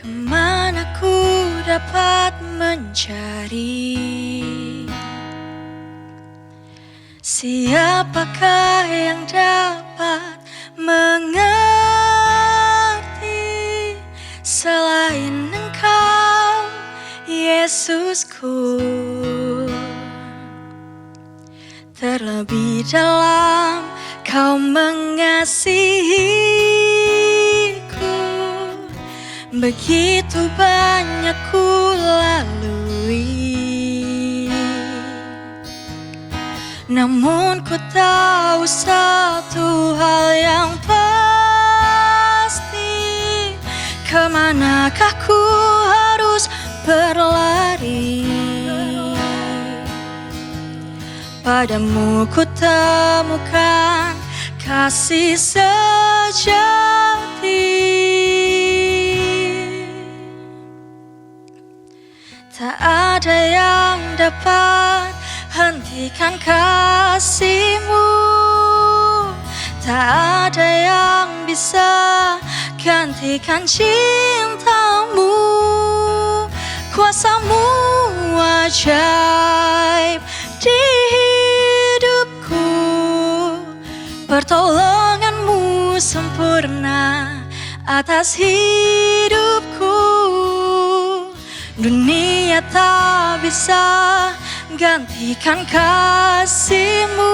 Kemana ku dapat mencari? Siapakah yang dapat mengerti selain Engkau, Yesusku? Terlebih dalam Kau mengasihiku, begitu banyak ku lalui. Namun ku tahu satu hal yang pasti, kemanakah ku harus berlari? Padamu ku temukan kasih sejati. Tak ada yang dapat hentikan kasih-Mu, tak ada yang bisa gantikan cinta-Mu. Kuasa-Mu ajaib di hidupku, pertolongan-Mu sempurna atas hidupku. Dunia tak bisa gantikan kasih-Mu,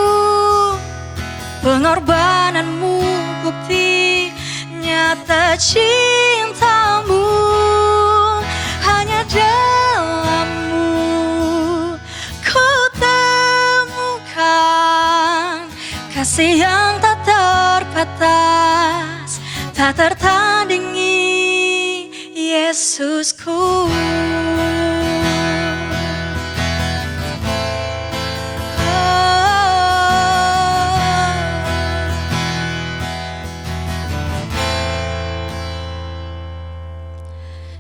pengorbanan-Mu bukti nyata cinta-Mu. Hanya dalam-Mu ku temukan kasih yang tak terbatas, tak tertandingi, Yesusku.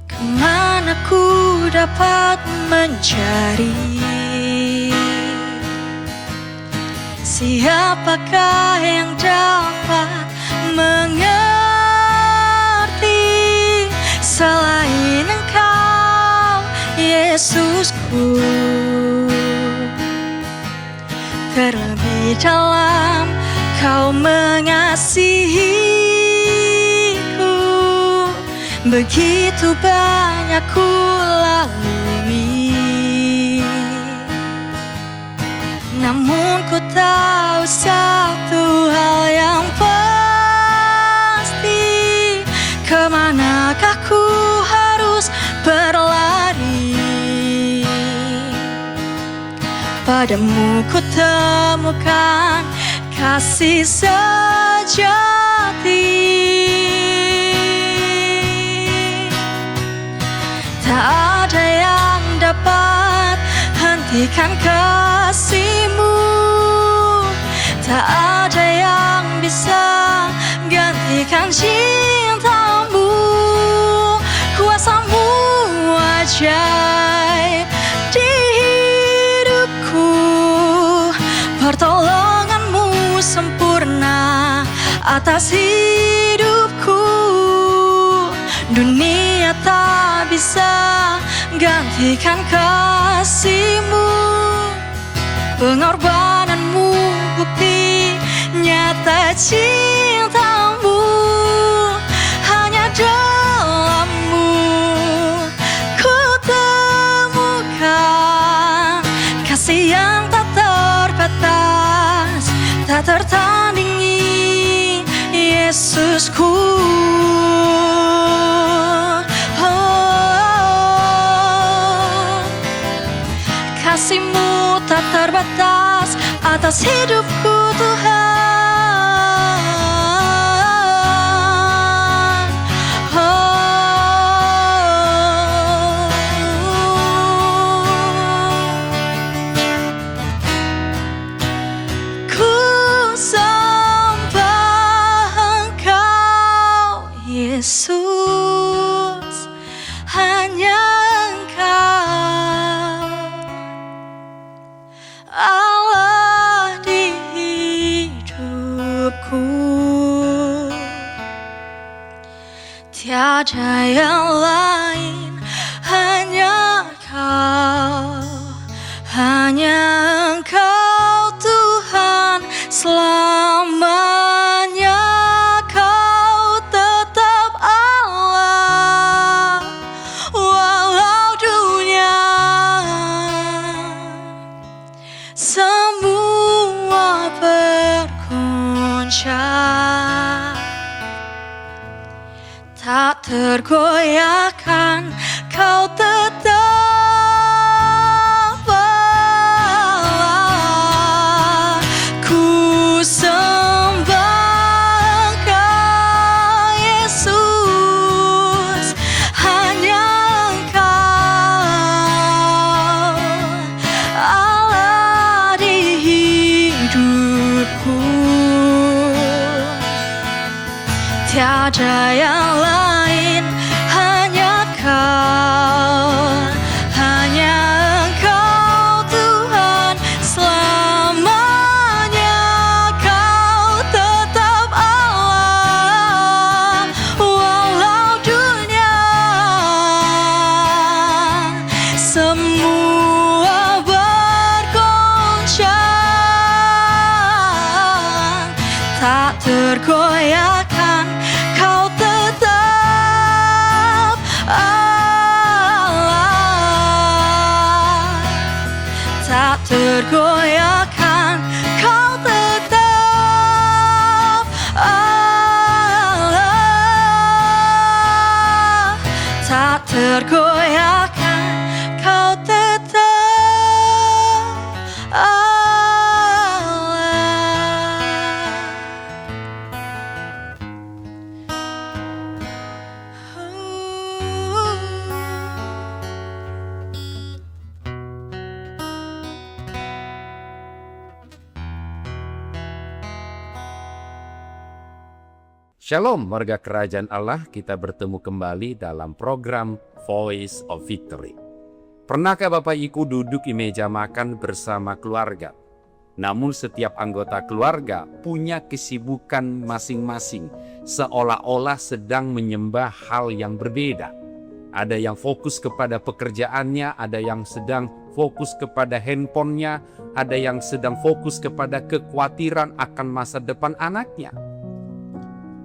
Kemana ku dapat mencari? Siapakah yang dapat mengerti selain Engkau, Yesusku? Terlebih dalam Kau mengasihiku, begitu banyak ku lalui. Namun ku tahu satu hal yang pasti, kemanakah ku harus berlari? Padamu ku temukan kasih sejati. Tak ada yang dapat hentikan kasih-Mu, tak ada yang bisa gantikan cinta-Mu. Kuasa-Mu ajaib di hidupku, pertolongan-Mu sempurna atas hidupku. Dunia tak bisa gantikan kasih-Mu, pengorbanan-Mu bukti nyata cinta-Mu. Hanya dalam-Mu ku temukan kasih yang tak terbatas, tak tertandingi, Yesusku. Kasih-Mu tak terbatas atas hidupku, Tuhan. Ku sembah Engkau, Yesus, hanya Engkau, Allah di hidupku. Tiada yang lain selamanya kau tetap Allah, walau dunia semua berguncang. Tak tergoyahkan, kau tetap Allah. Ku sembah Engkau Yesus, hanya Engkau Allah di hidupku. Tiada yang lain, hanya Kau, hanya Engkau Tuhan. Selamanya Kau tetap Allah, walau dunia semua bergoncang. Tak tergoyahkan, Kau tetap Allah. Tak tergoyahkan, Kau tetap Allah. Tak tergoyahkan, Kau tetap Allah. Shalom warga kerajaan Allah, kita bertemu kembali dalam program Voice of Victory. Pernahkah Bapak Ibu duduk di meja makan bersama keluarga? Namun setiap anggota keluarga punya kesibukan masing-masing, seolah-olah sedang menyembah hal yang berbeda. Ada yang fokus kepada pekerjaannya, ada yang sedang fokus kepada handphonenya, ada yang sedang fokus kepada kekhawatiran akan masa depan anaknya.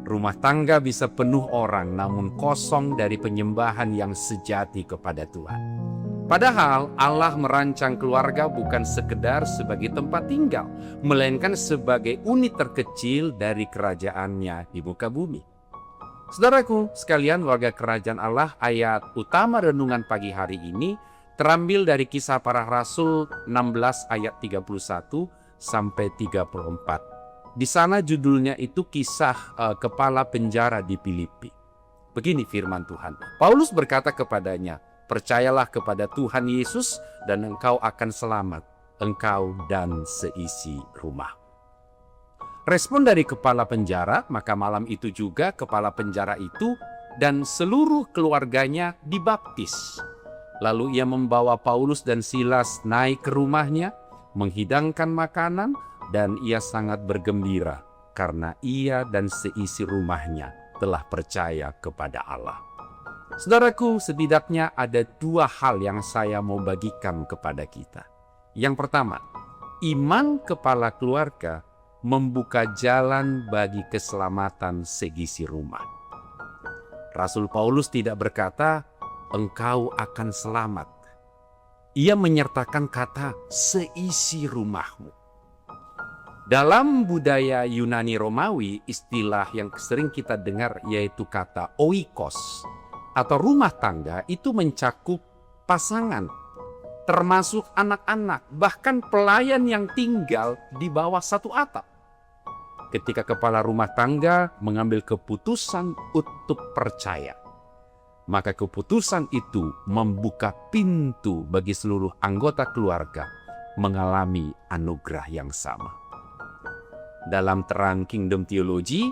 Rumah tangga bisa penuh orang namun kosong dari penyembahan yang sejati kepada Tuhan. Padahal Allah merancang keluarga bukan sekedar sebagai tempat tinggal, melainkan sebagai unit terkecil dari kerajaannya di muka bumi. Saudaraku sekalian warga kerajaan Allah, ayat utama renungan pagi hari ini terambil dari Kisah Para Rasul 16 ayat 31 sampai 34. Di sana judulnya itu kisah kepala penjara di Filipi. Begini firman Tuhan. Paulus berkata kepadanya, "Percayalah kepada Tuhan Yesus dan engkau akan selamat, engkau dan seisi rumah." Respon dari kepala penjara, maka malam itu juga kepala penjara itu dan seluruh keluarganya dibaptis. Lalu ia membawa Paulus dan Silas naik ke rumahnya, menghidangkan makanan, dan ia sangat bergembira karena ia dan seisi rumahnya telah percaya kepada Allah. Saudaraku, setidaknya ada dua hal yang saya mau bagikan kepada kita. Yang pertama, iman kepala keluarga membuka jalan bagi keselamatan seisi rumah. Rasul Paulus tidak berkata, "Engkau akan selamat." Ia menyertakan kata, "seisi rumahmu." Dalam budaya Yunani Romawi, istilah yang sering kita dengar yaitu kata oikos atau rumah tangga itu mencakup pasangan, termasuk anak-anak, bahkan pelayan yang tinggal di bawah satu atap. Ketika kepala rumah tangga mengambil keputusan untuk percaya, maka keputusan itu membuka pintu bagi seluruh anggota keluarga mengalami anugerah yang sama. Dalam terang Kingdom Theology,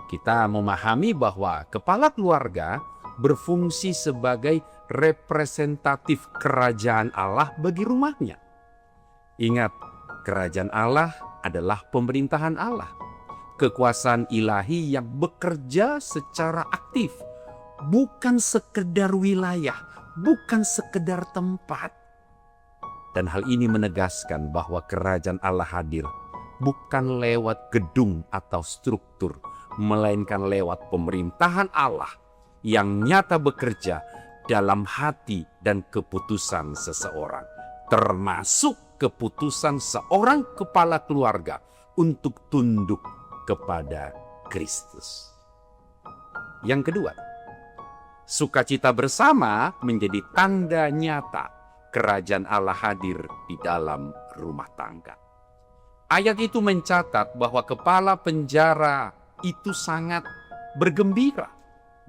kita memahami bahwa kepala keluarga berfungsi sebagai representatif kerajaan Allah bagi rumahnya. Ingat, kerajaan Allah adalah pemerintahan Allah, kekuasaan ilahi yang bekerja secara aktif, bukan sekedar wilayah, bukan sekedar tempat. Dan hal ini menegaskan bahwa kerajaan Allah hadir bukan lewat gedung atau struktur, melainkan lewat pemerintahan Allah yang nyata bekerja dalam hati dan keputusan seseorang, termasuk keputusan seorang kepala keluarga untuk tunduk kepada Kristus. Yang kedua, sukacita bersama menjadi tanda nyata kerajaan Allah hadir di dalam rumah tangga. Ayat itu mencatat bahwa kepala penjara itu sangat bergembira.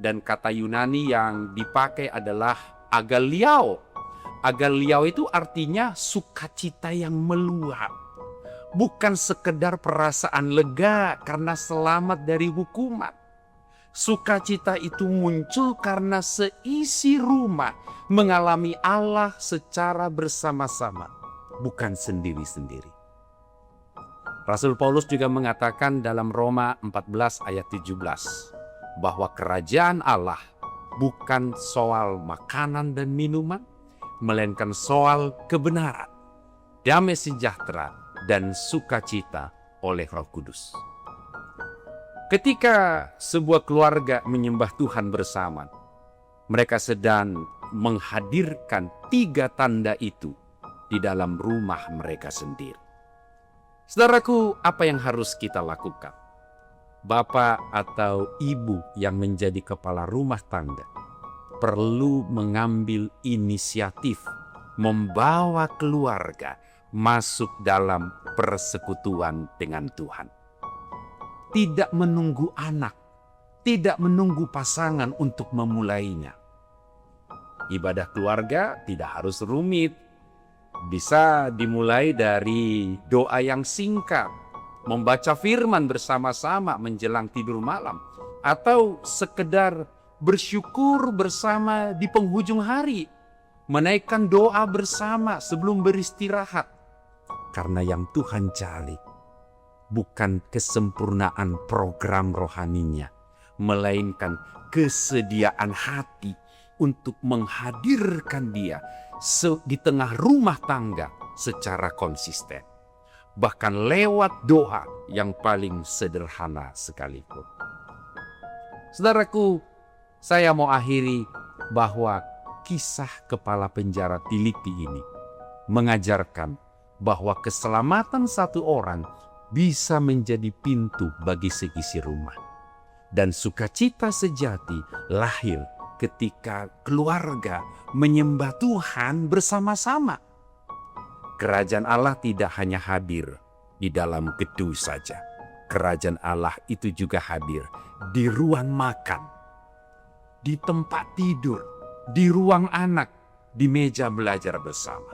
Dan kata Yunani yang dipakai adalah agaliao. Agaliao itu artinya sukacita yang meluap. Bukan sekedar perasaan lega karena selamat dari hukuman. Sukacita itu muncul karena seisi rumah mengalami Allah secara bersama-sama, bukan sendiri-sendiri. Rasul Paulus juga mengatakan dalam Roma 14 ayat 17 bahwa kerajaan Allah bukan soal makanan dan minuman, melainkan soal kebenaran, damai sejahtera, dan sukacita oleh Roh Kudus. Ketika sebuah keluarga menyembah Tuhan bersama, mereka sedang menghadirkan 3 tanda itu di dalam rumah mereka sendiri. Saudaraku, apa yang harus kita lakukan? Bapak atau ibu yang menjadi kepala rumah tangga perlu mengambil inisiatif membawa keluarga masuk dalam persekutuan dengan Tuhan. Tidak menunggu anak, tidak menunggu pasangan untuk memulainya. Ibadah keluarga tidak harus rumit. Bisa dimulai dari doa yang singkat, membaca firman bersama-sama menjelang tidur malam, atau sekedar bersyukur bersama di penghujung hari, menaikkan doa bersama sebelum beristirahat. Karena yang Tuhan cari bukan kesempurnaan program rohaninya, melainkan kesediaan hati untuk menghadirkan Dia di tengah rumah tangga secara konsisten. Bahkan lewat doa yang paling sederhana sekalipun. Saudaraku, saya mau akhiri bahwa kisah kepala penjara Filipi ini mengajarkan bahwa keselamatan satu orang bisa menjadi pintu bagi seisi rumah. Dan sukacita sejati lahir ketika keluarga menyembah Tuhan bersama-sama. Kerajaan Allah tidak hanya hadir di dalam gedung saja. Kerajaan Allah itu juga hadir di ruang makan, di tempat tidur, di ruang anak, di meja belajar bersama.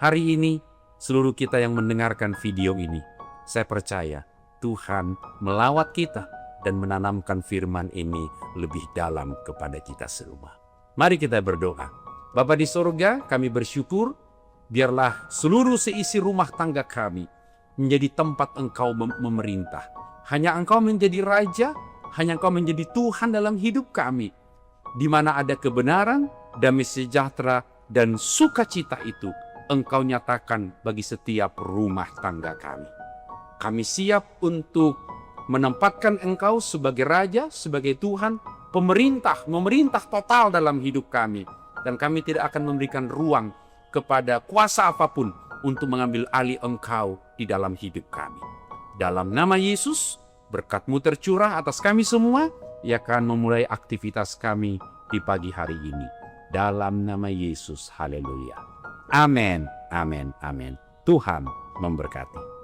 Hari ini, seluruh kita yang mendengarkan video ini, saya percaya Tuhan melawat kita dan menanamkan firman ini lebih dalam kepada kita semua. Mari kita berdoa. Bapa di sorga, kami bersyukur, biarlah seluruh seisi rumah tangga kami menjadi tempat Engkau memerintah. Hanya Engkau menjadi Raja, hanya Engkau menjadi Tuhan dalam hidup kami. Di mana ada kebenaran, damai sejahtera, dan sukacita itu Engkau nyatakan bagi setiap rumah tangga kami. Kami siap untuk menempatkan Engkau sebagai Raja, sebagai Tuhan, memerintah total dalam hidup kami. Dan kami tidak akan memberikan ruang kepada kuasa apapun untuk mengambil alih Engkau di dalam hidup kami. Dalam nama Yesus, berkat-Mu tercurah atas kami semua, Ia akan memulai aktivitas kami di pagi hari ini. Dalam nama Yesus, haleluya. Amin, amin, amin. Tuhan memberkati.